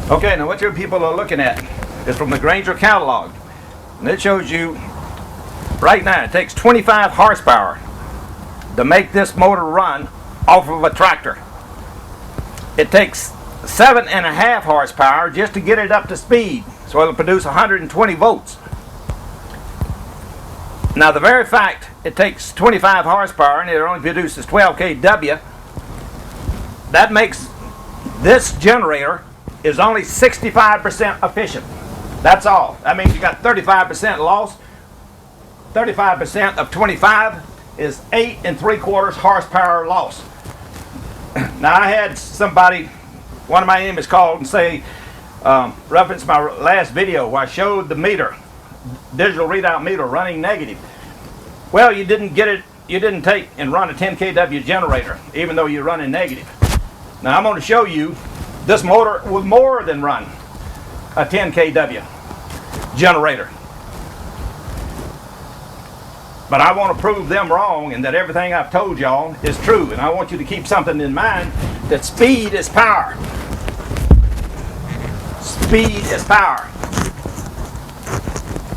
Okay, now what you people are looking at is from the Granger catalog. And it shows you right now it takes 25 horsepower to make this motor run off of a tractor. It takes 7.5 horsepower just to get it up to speed, so it'll produce 120 volts. Now the very fact it takes 25 horsepower and it only produces 12 kW, that makes this generator is only 65% efficient. That's all. That means you got 35% loss. 35% of 25 is 8 3/4 horsepower loss. Now I had somebody, one of my enemies called and say, reference my last video where I showed the meter, digital readout meter running negative. Well, you didn't get it, you didn't take and run a 10 kW generator, even though you're running negative. Now I'm going to show you this motor will more than run a 10 kW generator. But I want to prove them wrong and that everything I've told y'all is true. And I want you to keep something in mind, that speed is power. Speed is power.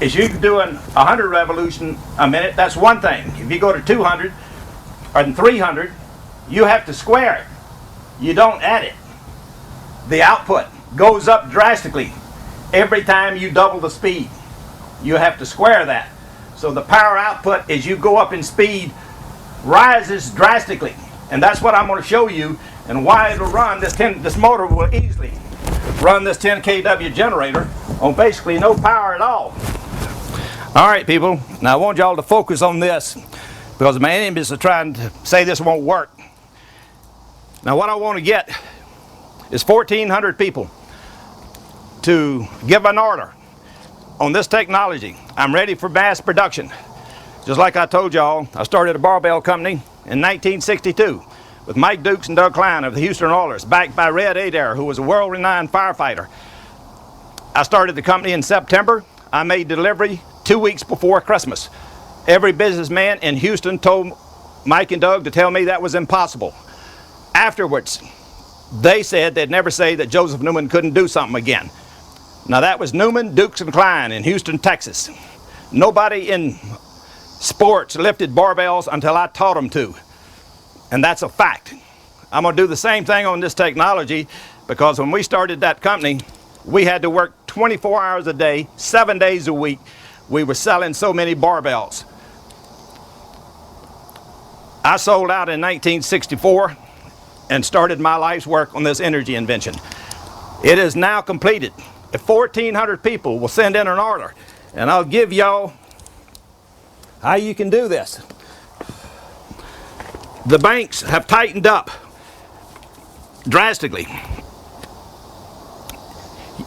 If you're doing 100 revolutions a minute, that's one thing. If you go to 200 or 300, you have to square it. You don't add it. The output goes up drastically every time you double the speed. You have to square that. So the power output as you go up in speed rises drastically. And that's what I'm going to show you and why it'll run this motor will easily run this 10 kW generator on basically no power at all. Alright people, now I want y'all to focus on this because my enemies are trying to say this won't work. Now what I want to get is 1,400 people to give an order on this technology. I'm ready for mass production. Just like I told y'all, I started a barbell company in 1962 with Mike Dukes and Doug Klein of the Houston Oilers, backed by Red Adair, who was a world-renowned firefighter. I started the company in September. I made delivery 2 weeks before Christmas. Every businessman in Houston told Mike and Doug to tell me that was impossible. Afterwards, they said they'd never say that Joseph Newman couldn't do something again. Now that was Newman, Dukes, and Klein in Houston, Texas. Nobody in sports lifted barbells until I taught them to. And that's a fact. I'm going to do the same thing on this technology because when we started that company, we had to work 24 hours a day, 7 days a week. We were selling so many barbells. I sold out in 1964 and started my life's work on this energy invention. It is now completed. If 1,400 people will send in an order, and I'll give y'all how you can do this. The banks have tightened up drastically.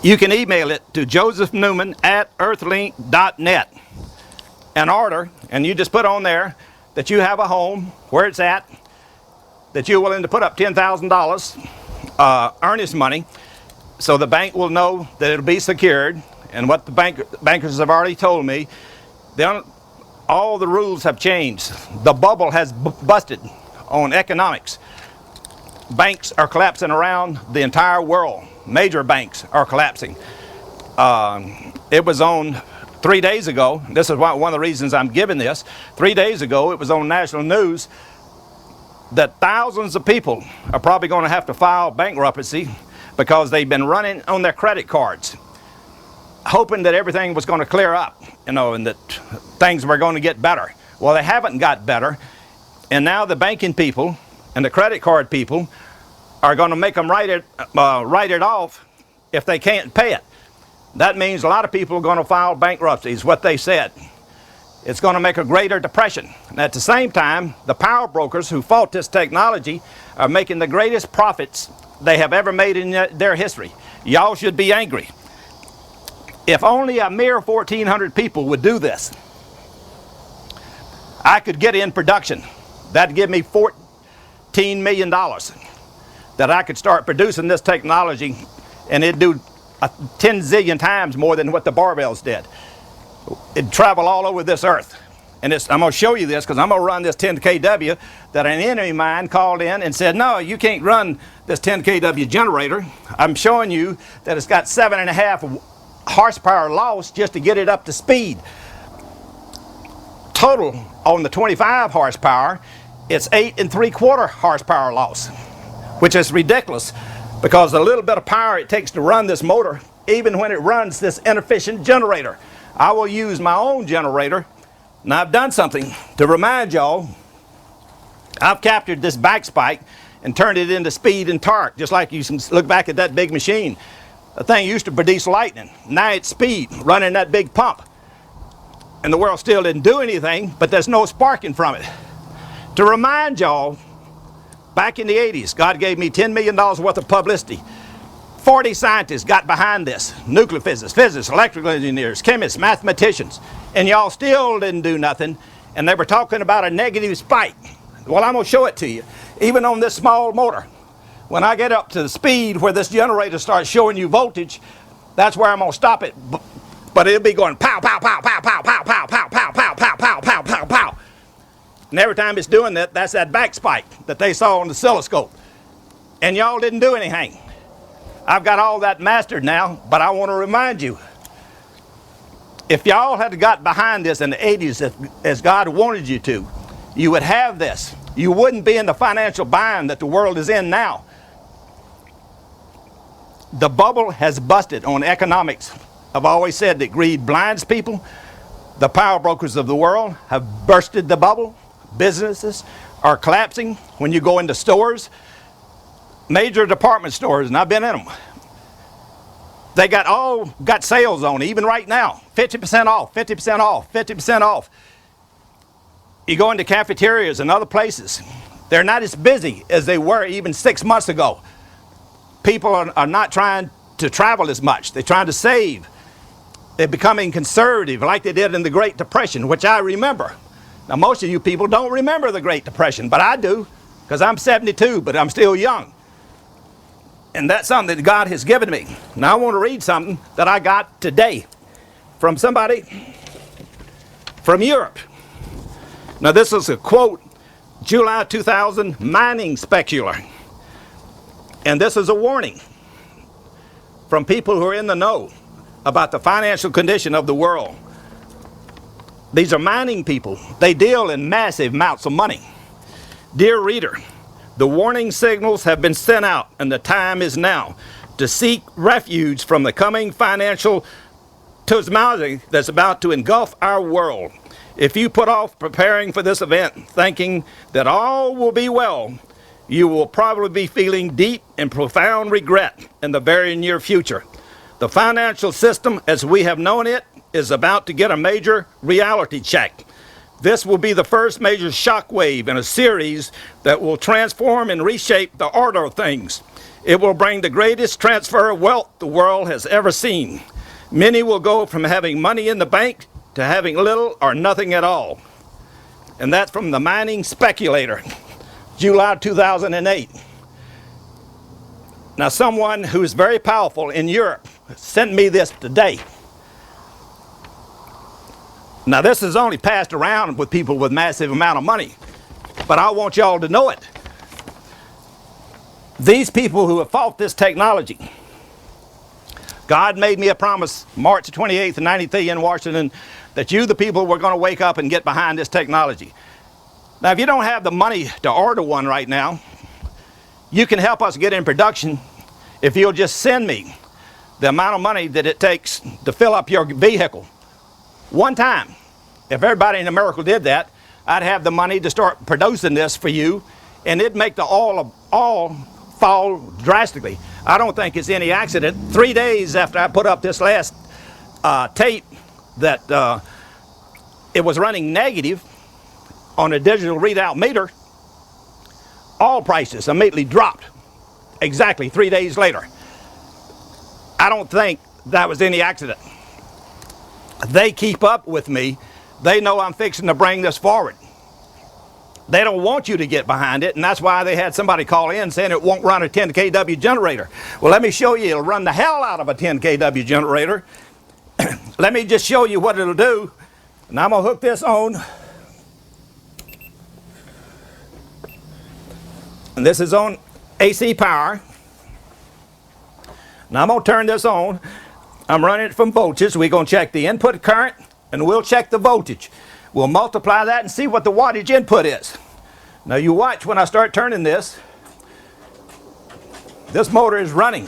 You can email it to josephNewman@earthlink.net and order, and you just put on there that you have a home, where it's at, that you're willing to put up $10,000 earnest money, so the bank will know that it'll be secured. And what the bankers have already told me, all the rules have changed. The bubble has busted on economics. Banks are collapsing around the entire world. Major banks are collapsing. It was on 3 days ago. This is one of the reasons I'm giving this. 3 days ago, it was on national news that thousands of people are probably going to have to file bankruptcy because they've been running on their credit cards, hoping that everything was going to clear up, and that things were going to get better. Well, they haven't got better, and now the banking people and the credit card people are going to make them write it off if they can't pay it. That means a lot of people are going to file bankruptcy, is what they said. It's going to make a greater depression. And at the same time, the power brokers who fought this technology are making the greatest profits they have ever made in their history. Y'all should be angry. If only a mere 1,400 people would do this, I could get in production. That'd give me $14 million that I could start producing this technology, and it'd do 10 zillion times more than what the barbells did. It'd travel all over this earth. and I'm going to show you this because I'm going to run this 10 kW that an enemy of mine called in and said, no, you can't run this 10 kW generator. I'm showing you that it's got 7.5 horsepower loss just to get it up to speed. Total on the 25 horsepower, it's 8 3/4 horsepower loss, which is ridiculous because the little bit of power it takes to run this motor, even when it runs this inefficient generator. I will use my own generator. Now I've done something to remind y'all. I've captured this back spike and turned it into speed and torque, just like you can look back at that big machine. The thing used to produce lightning. Now it's speed, running that big pump. And the world still didn't do anything, but there's no sparking from it. To remind y'all, back in the 80s, God gave me $10 million worth of publicity. 40 scientists got behind this. Nuclear physicists, physicists, electrical engineers, chemists, mathematicians. And y'all still didn't do nothing. And they were talking about a negative spike. Well, I'm going to show it to you. Even on this small motor. When I get up to the speed where this generator starts showing you voltage, that's where I'm going to stop it. But it'll be going pow, pow, pow, pow, pow, pow, pow, pow, pow, pow, pow, pow, pow, pow, pow. And every time it's doing that, that's that back spike that they saw on the oscilloscope. And y'all didn't do anything. I've got all that mastered now, but I want to remind you, if y'all had got behind this in the 80s as God wanted you to, you would have this. You wouldn't be in the financial bind that the world is in now. The bubble has busted on economics. I've always said that greed blinds people. The power brokers of the world have bursted the bubble. Businesses are collapsing. When you go into stores, major department stores, and I've been in them, they got sales on, even right now. 50% off, 50% off, 50% off. You go into cafeterias and other places, they're not as busy as they were even 6 months ago. People are not trying to travel as much. They're trying to save. They're becoming conservative like they did in the Great Depression, which I remember. Now, most of you people don't remember the Great Depression, but I do, because I'm 72, but I'm still young. And that's something that God has given me. Now, I want to read something that I got today from somebody from Europe. Now, this is a quote, July 2000, mining specular. And this is a warning from people who are in the know about the financial condition of the world. These are mining people. They deal in massive amounts of money. Dear reader, the warning signals have been sent out, and the time is now to seek refuge from the coming financial tsunami that's about to engulf our world. If you put off preparing for this event, thinking that all will be well, you will probably be feeling deep and profound regret in the very near future. The financial system, as we have known it, is about to get a major reality check. This will be the first major shockwave in a series that will transform and reshape the order of things. It will bring the greatest transfer of wealth the world has ever seen. Many will go from having money in the bank to having little or nothing at all. And that's from the mining speculator, July 2008. Now, someone who is very powerful in Europe sent me this today. Now, this is only passed around with people with massive amount of money, but I want y'all to know it. These people who have fought this technology, God made me a promise March 28th, 93 in Washington, that you, the people, were going to wake up and get behind this technology. Now, if you don't have the money to order one right now, you can help us get in production if you'll just send me the amount of money that it takes to fill up your vehicle. One time. If everybody in America did that, I'd have the money to start producing this for you, and it'd make the oil fall drastically. I don't think it's any accident. 3 days after I put up this last tape that it was running negative on a digital readout meter, oil prices immediately dropped exactly 3 days later. I don't think that was any accident. They keep up with me. They know I'm fixing to bring this forward. They don't want you to get behind it, and that's why they had somebody call in saying it won't run a 10 kW generator. Well, let me show you. It'll run the hell out of a 10 kW generator. Let me just show you what it'll do. And I'm going to hook this on And this is on AC power. Now I'm going to turn this on. I'm running it from voltage. We're going to check the input current and we'll check the voltage. We'll multiply that and see what the wattage input is. Now you watch when I start turning this. This motor is running,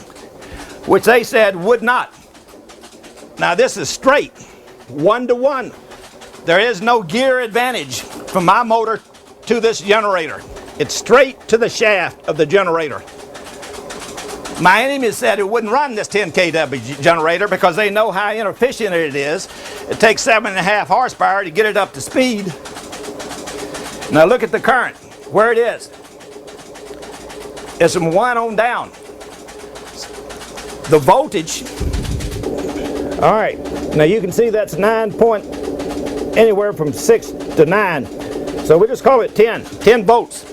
which they said would not. Now this is straight, 1-to-1. There is no gear advantage from my motor to this generator. It's straight to the shaft of the generator. My enemies said it wouldn't run this 10 kW generator because they know how inefficient it is. It takes 7.5 horsepower to get it up to speed. Now look at the current, where it is. It's from 1 on down. The voltage, all right, now you can see that's 9 point, anywhere from 6 to 9. So we just call it 10 volts.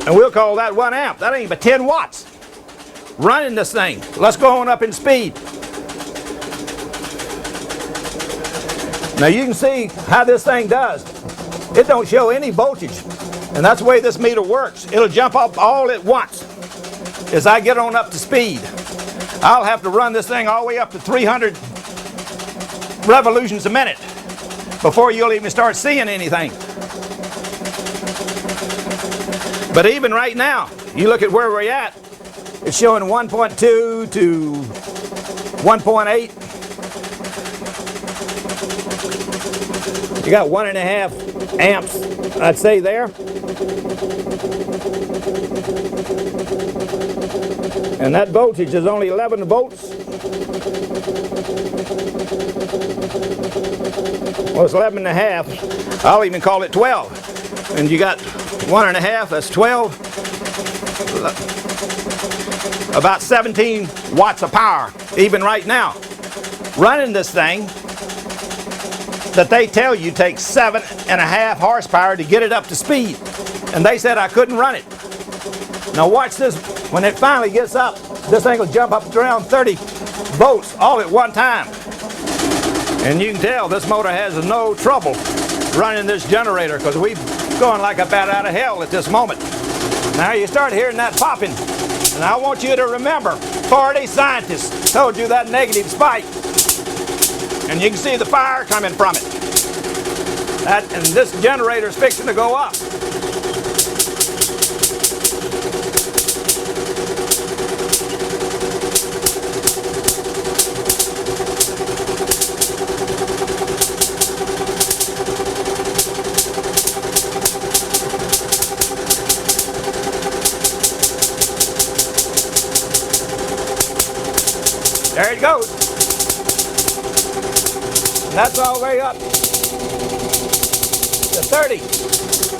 And we'll call that 1 amp. That ain't but 10 watts running this thing. Let's go on up in speed. Now you can see how this thing does. It don't show any voltage. And that's the way this meter works. It'll jump up all at once as I get on up to speed. I'll have to run this thing all the way up to 300 revolutions a minute before you'll even start seeing anything. But even right now, you look at where we're at, it's showing 1.2 to 1.8. You got 1.5 amps, I'd say there. And that voltage is only 11 volts. Well, it's 11.5. I'll even call it 12. And you got 1.5, that's 12. About 17 watts of power, even right now. Running this thing that they tell you takes 7.5 horsepower to get it up to speed. And they said I couldn't run it. Now watch this, when it finally gets up, this thing will jump up to around 30 volts all at one time. And you can tell this motor has no trouble running this generator because we're going like a bat out of hell at this moment. Now you start hearing that popping. And I want you to remember, 40 scientists told you that negative spike. And you can see the fire coming from it. And this generator is fixing to go up. There it goes. And that's all the way up to 30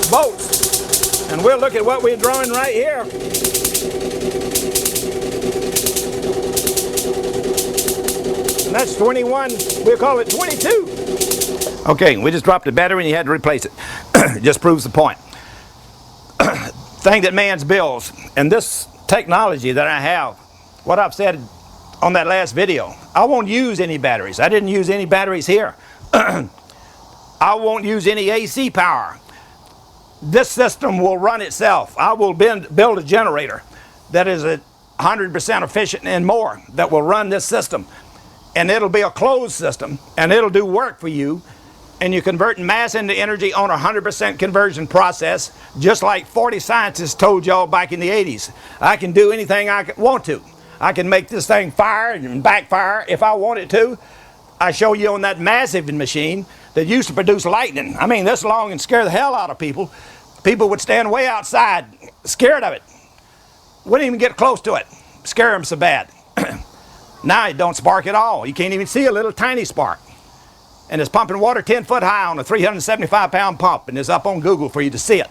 volts. And we'll look at what we're drawing right here. And that's 21, we'll call it 22. Okay, we just dropped the battery and you had to replace it. Just proves the point. Thing that man's builds, and this technology that I have, what I've said on that last video, I won't use any batteries. I didn't use any batteries here. I won't use any AC power. This system will run itself. I will build a generator that is 100% efficient and more that will run this system. And it'll be a closed system and it'll do work for you. And you convert mass into energy on a 100% conversion process, just like 40 scientists told y'all back in the 80s. I can do anything I want to. I can make this thing fire and backfire if I wanted to. I show you on that massive machine that used to produce lightning. I mean, this long and scare the hell out of people. People would stand way outside, scared of it. Wouldn't even get close to it. Scare them so bad. Now it don't spark at all. You can't even see a little tiny spark. And it's pumping water 10 foot high on a 375-pound pump, and it's up on Google for you to see it.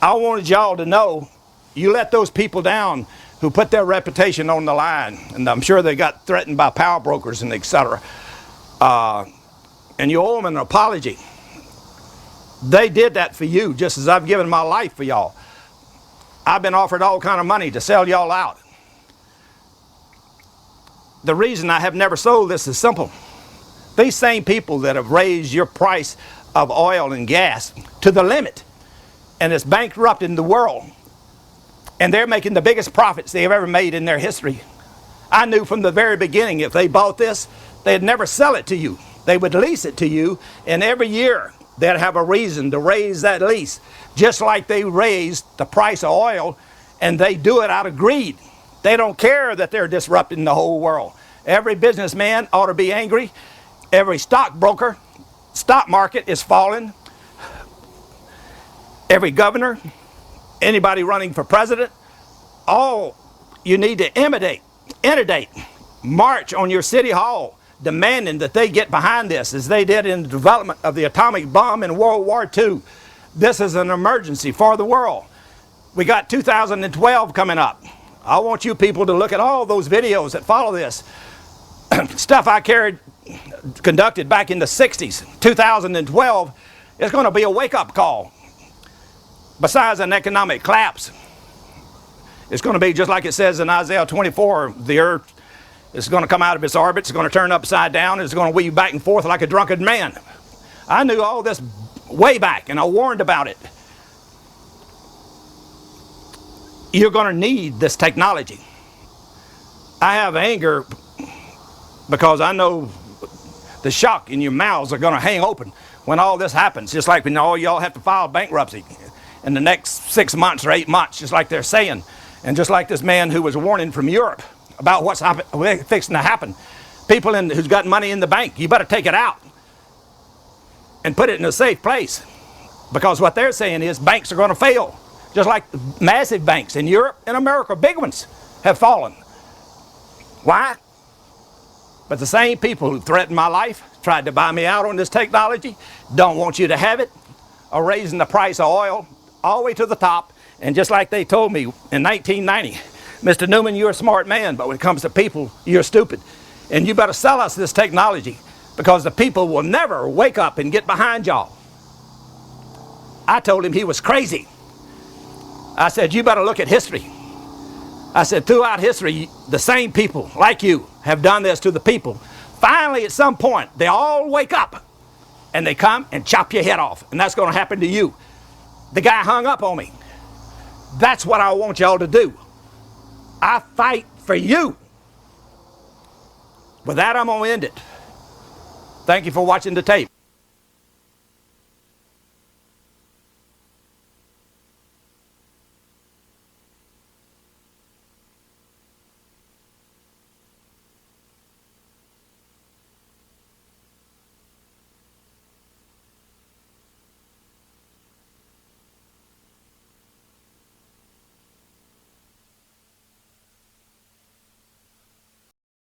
I wanted y'all to know, you let those people down who put their reputation on the line, and I'm sure they got threatened by power brokers and etc. And you owe them an apology. They did that for you, just as I've given my life for y'all. I've been offered all kind of money to sell y'all out. The reason I have never sold this is simple. These same people that have raised your price of oil and gas to the limit, and it's bankrupting the world, And they're making the biggest profits they've ever made in their history. I knew from the very beginning if they bought this, they'd never sell it to you. They would lease it to you, and every year they'd have a reason to raise that lease, just like they raised the price of oil, and they do it out of greed. They don't care that they're disrupting the whole world. Every businessman ought to be angry. Every stockbroker, stock market is falling. Every governor, anybody running for president, all you need to inundate, march on your city hall, demanding that they get behind this, as they did in the development of the atomic bomb in World War II. This is an emergency for the world. We got 2012 coming up. I want you people to look at all those videos that follow this. Stuff I conducted back in the 60s. 2012 is going to be a wake-up call. Besides an economic collapse, it's going to be just like it says in Isaiah 24, the earth is going to come out of its orbit, it's going to turn upside down, and it's going to weave back and forth like a drunken man. I knew all this way back, and I warned about it. You're going to need this technology. I have anger because I know the shock in your mouths are going to hang open when all this happens, just like when all y'all have to file bankruptcy in the next 6 months or 8 months, just like they're saying. And just like this man who was warning from Europe about what's fixing to happen. People who's got money in the bank, you better take it out and put it in a safe place. Because what they're saying is banks are going to fail. Just like massive banks in Europe and America, big ones, have fallen. Why? But the same people who threatened my life, tried to buy me out on this technology, don't want you to have it, are raising the price of oil all the way to the top. And just like they told me in 1990, Mr. Newman, you're a smart man, but when it comes to people, you're stupid. And you better sell us this technology, because the people will never wake up and get behind y'all. I told him he was crazy. I said, you better look at history. I said, throughout history, the same people like you have done this to the people. Finally, at some point, they all wake up and they come and chop your head off. And that's going to happen to you. The guy hung up on me. That's what I want y'all to do. I fight for you. With that, I'm going to end it. Thank you for watching the tape.